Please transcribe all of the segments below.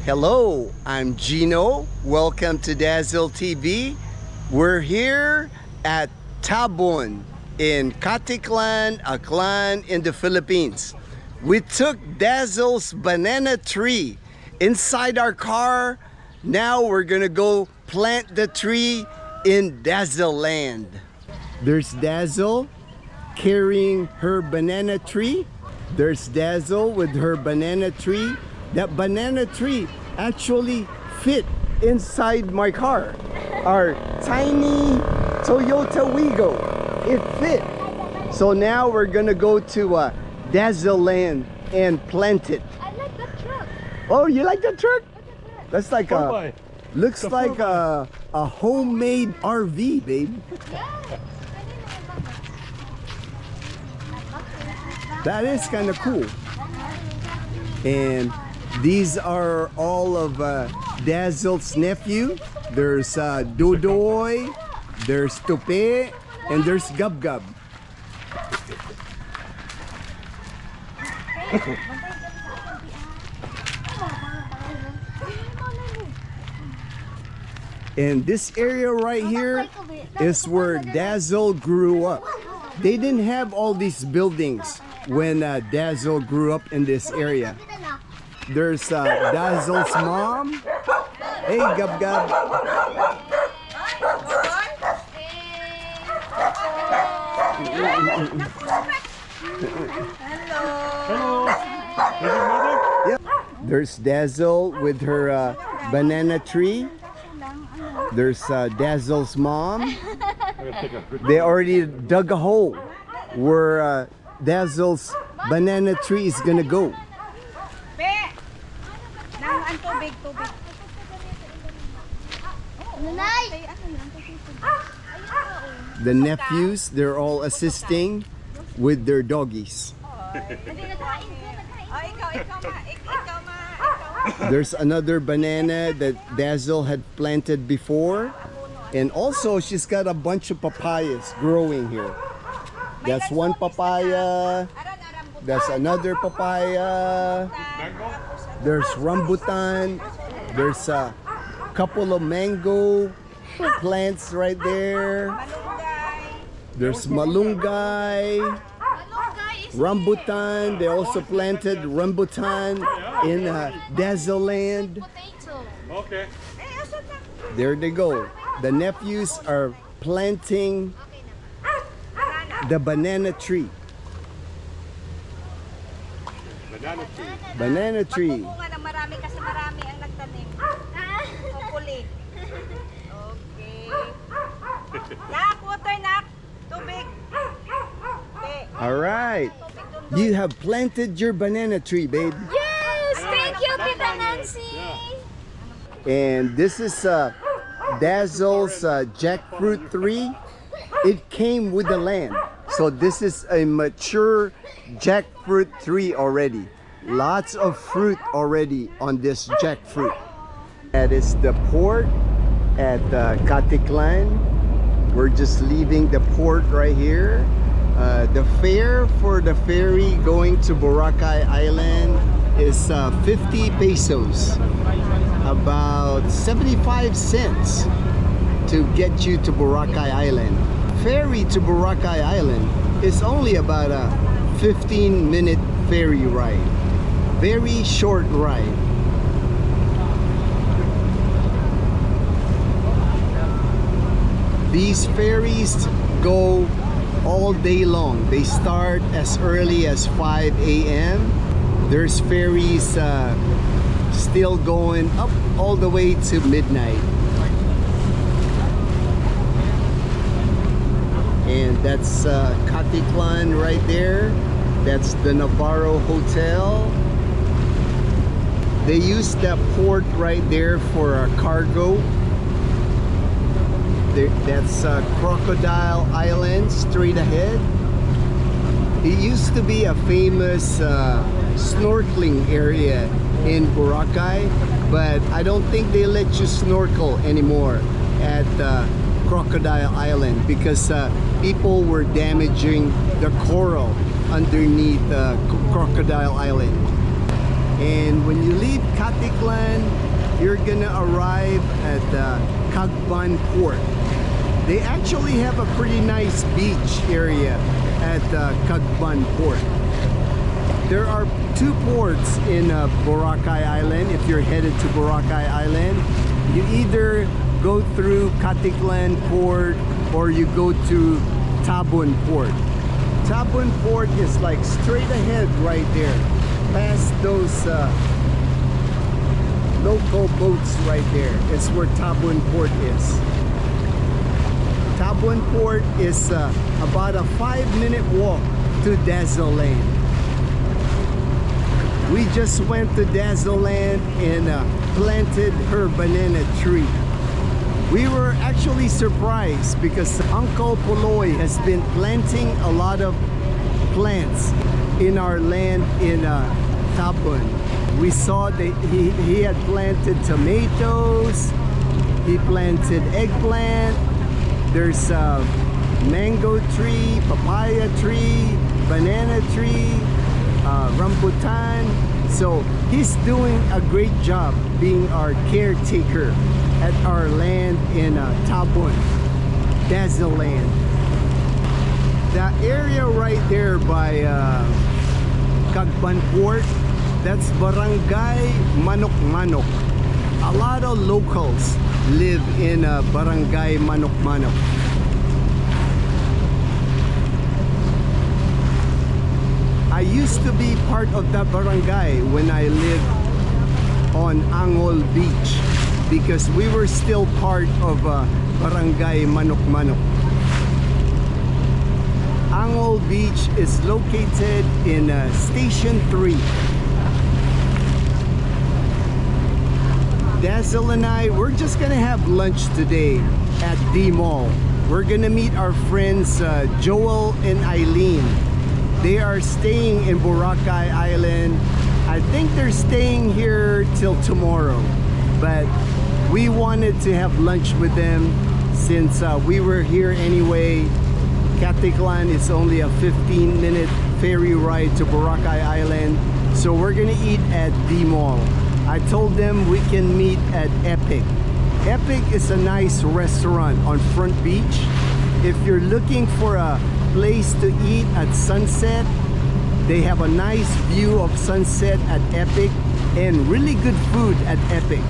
Hello, I'm Gino. Welcome to Dazzle TV. We're here at Tabon in Katiklan, Aklan in the Philippines. We took Dazzle's banana tree inside our car. Now we're gonna go plant the tree in DazelLand. There's Dazzle carrying her banana tree. There's Dazzle with her banana tree. That banana tree actually fit inside my car. Our tiny Toyota Wigo. It fit. So now we're gonna go to DazelLand and plant it. I like the truck. Oh, you like the truck? That's like looks The like a homemade RV, babe. Yeah. That is kind of cool. And these are all of Dazzle's nephew. There's Dodoy, there's Tupe, and there's Gub Gub. And this area right here is where Dazzle grew up. They didn't have all these buildings when Dazzle grew up in this area. There's Dazzle's mom. Hey, Gub Gub. Hello. Yep. There's Dazzle with her banana tree. There's Dazzle's mom. They already dug a hole where Dazzle's banana tree is gonna go. The nephews, they're all assisting with their doggies. There's another banana that Dazzle had planted before. And also, she's got a bunch of papayas growing here. That's one papaya. That's another papaya. There's rambutan. There's a couple of mango plants right there. There's malunggay, rambutan. They also planted rambutan in DazelLand. Okay. There they go. The nephews are planting the banana tree. Banana tree. Banana tree. Bunga na marami kasi marami ang nagtanim. Hopefully. Okay. Nak, water nak. Tubig. All right. You have planted your banana tree, babe. Yes, thank you, Tita Nancy. And this is Dazzle's jackfruit tree. It came with the land. So this is a mature jackfruit tree already. Lots of fruit already on this jackfruit. That is the port at Katiklan. We're just leaving the port right here. The fare for the ferry going to Boracay Island is 50 pesos. About 75 cents to get you to Boracay Island. Ferry to Boracay Island is only about a 15-minute ferry ride. Very short ride. These ferries go all day long. They start as early as 5 a.m. There's ferries still going up all the way to midnight. And that's Katiklan right there. That's the Navarro Hotel. They use that port right there for a cargo. That's Crocodile Island straight ahead. It used to be a famous snorkeling area in Boracay, but I don't think they let you snorkel anymore at Crocodile Island because people were damaging the coral underneath Crocodile Island. And when you leave Katiklan, you're gonna arrive at Cagban Port. They actually have a pretty nice beach area at Cagban Port. There are two ports in Boracay Island. If you're headed to Boracay Island, you either go through Katiklan Port or you go to Tabon Port. Tabon Port is like straight ahead right there, past those local boats right there. It's where Tabon Port is. Tabon Port is about a 5-minute walk to DazelLand. We just went to DazelLand and planted her banana tree. We were actually surprised because Uncle Poloy has been planting a lot of plants in our land in Tabon. We saw that he had planted tomatoes, he planted eggplant, there's a mango tree, papaya tree, banana tree, rambutan. So he's doing a great job being our caretaker at our land in Tabon, DazelLand. The area right there by Cagban Port, that's Barangay Manok Manok. A lot of locals live in Barangay Manok Manok. I used to be part of that barangay when I lived on Angol Beach because we were still part of Barangay Manok Manok. Angol Beach is located in Station 3. Dazzle and I, we're just gonna have lunch today at D Mall. We're gonna meet our friends Joel and Eileen. They are staying in Boracay Island. I think they're staying here till tomorrow, but we wanted to have lunch with them since we were here anyway. Katiklan is only a 15-minute ferry ride to Boracay Island, so we're gonna eat at D Mall. I told them we can meet at Epic. Epic is a nice restaurant on Front Beach. If you're looking for a place to eat at sunset, they have a nice view of sunset at Epic and really good food at Epic.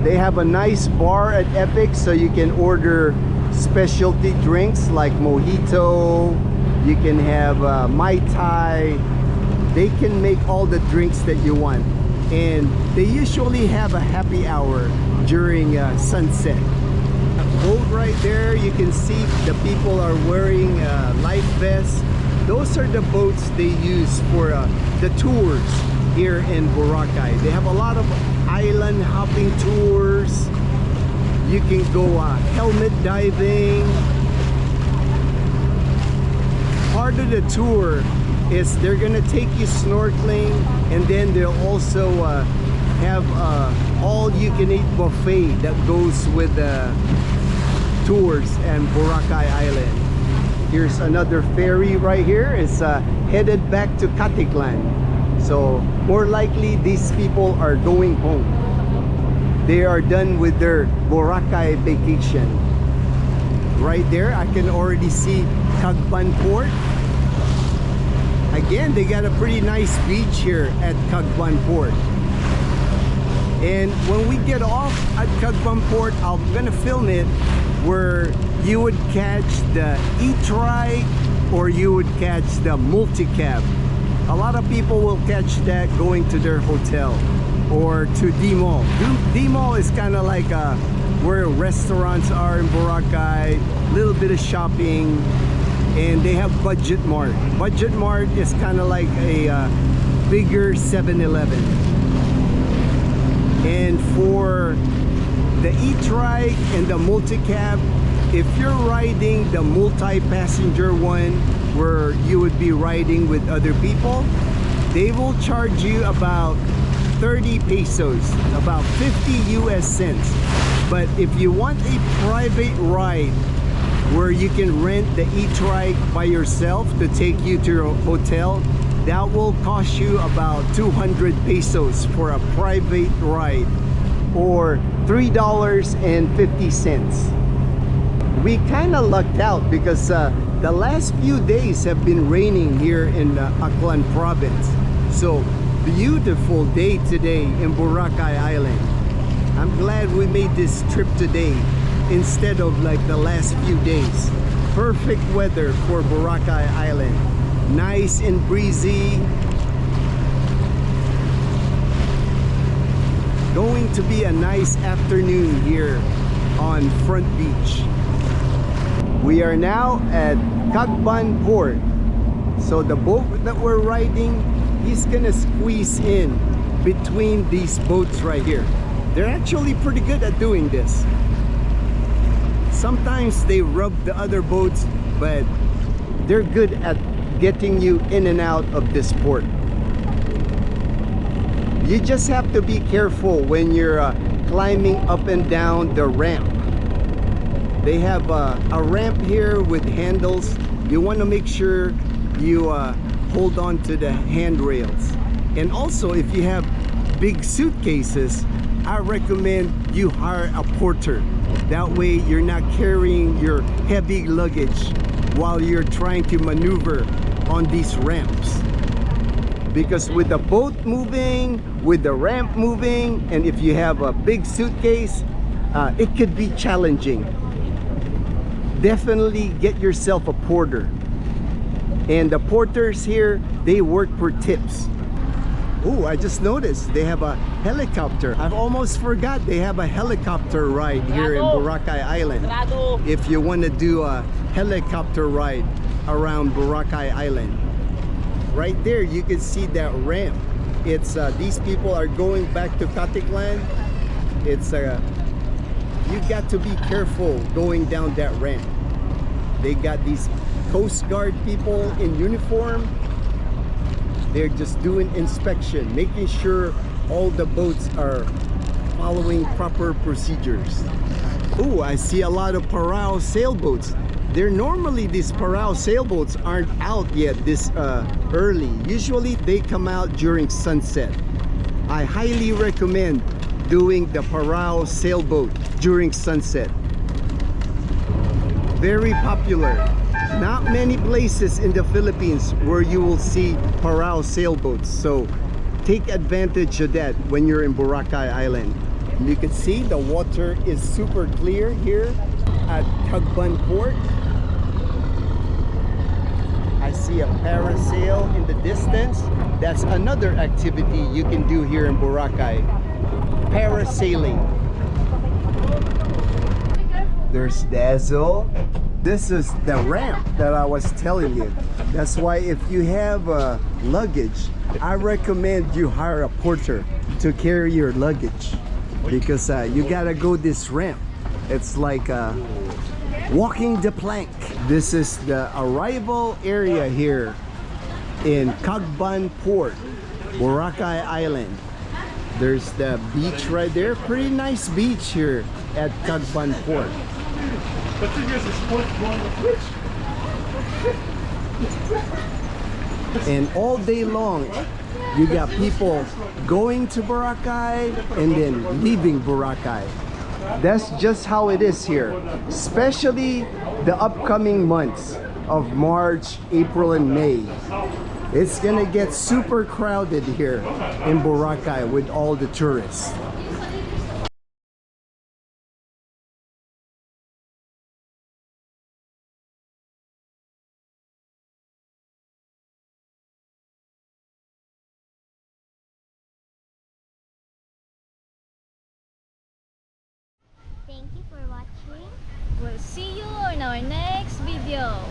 They have a nice bar at Epic, so you can order specialty drinks like mojito. You can have Mai Tai. They can make all the drinks that you want. And they usually have a happy hour during sunset. Boat right there, you can see the people are wearing life vests. Those are the boats they use for the tours here in Boracay. They have a lot of island hopping tours. You can go helmet diving. Part of the tour is they're gonna take you snorkeling, and then they'll also have all-you-can-eat buffet that goes with the tours and Boracay Island. Here's another ferry right here. It's headed back to Katiklan. So more likely these people are going home. They are done with their Boracay vacation. Right there, I can already see Cagban Port. Again, they got a pretty nice beach here at Cagban Port. And when we get off at Cagban Port, I'm gonna film it where you would catch the e-trike or you would catch the multi-cab. A lot of people will catch that going to their hotel or to D Mall. D Mall is kind of like where restaurants are in Boracay, little bit of shopping, and they have Budget Mart. Budget Mart is kind of like a bigger 7-Eleven. And for the e-trike and the multi-cab, if you're riding the multi-passenger one where you would be riding with other people, they will charge you about 30 pesos, about 50 US cents. But if you want a private ride where you can rent the e-trike by yourself to take you to your hotel. That will cost you about 200 pesos for a private ride, or $3.50. We kind of lucked out because the last few days have been raining here in Aklan province. So beautiful day today in Boracay Island. I'm glad we made this trip today instead of like the last few days. Perfect weather for Boracay Island. Nice and breezy. Going to be a nice afternoon here on Front Beach. We are now at Cagban Port. So the boat that we're riding, he's gonna squeeze in between these boats right here. They're actually pretty good at doing this. Sometimes they rub the other boats, but they're good at getting you in and out of this port. You just have to be careful when you're climbing up and down the ramp. They have a ramp here with handles. You want to make sure you hold on to the handrails. And also, if you have big suitcases, I recommend you hire a porter. That way you're not carrying your heavy luggage while you're trying to maneuver on these ramps. Because with the boat moving, with the ramp moving, and if you have a big suitcase, it could be challenging. Definitely get yourself a porter. And the porters here, they work for tips. Oh, I just noticed they have a helicopter. I've almost forgot they have a helicopter ride here in Boracay Island. If you want to do a helicopter ride around Boracay Island. Right there, you can see that ramp. It's these people are going back to DazzleLand. It's you got to be careful going down that ramp. They got these Coast Guard people in uniform. They're just doing inspection, making sure all the boats are following proper procedures. Oh, I see a lot of Parao sailboats. They're normally, these Parao sailboats aren't out yet this early. Usually they come out during sunset. I highly recommend doing the Parao sailboat during sunset. Very popular. Not many places in the Philippines where you will see Parao sailboats. So take advantage of that when you're in Boracay Island. You can see the water is super clear here at Cagban Port. I see a parasail in the distance. That's another activity you can do here in Boracay. Parasailing. There's Dazzle. This is the ramp that I was telling you. That's why if you have luggage, I recommend you hire a porter to carry your luggage, because you gotta go this ramp. It's like walking the plank. This is the arrival area here in Cagban Port, Boracay Island. There's the beach right there. Pretty nice beach here at Cagban Port. The thing is, it's going to switch. And all day long, you got people going to Boracay and then leaving Boracay. That's just how it is here, especially the upcoming months of March, April, and May. It's gonna get super crowded here in Boracay with all the tourists. Thank you for watching. We'll see you in our next video.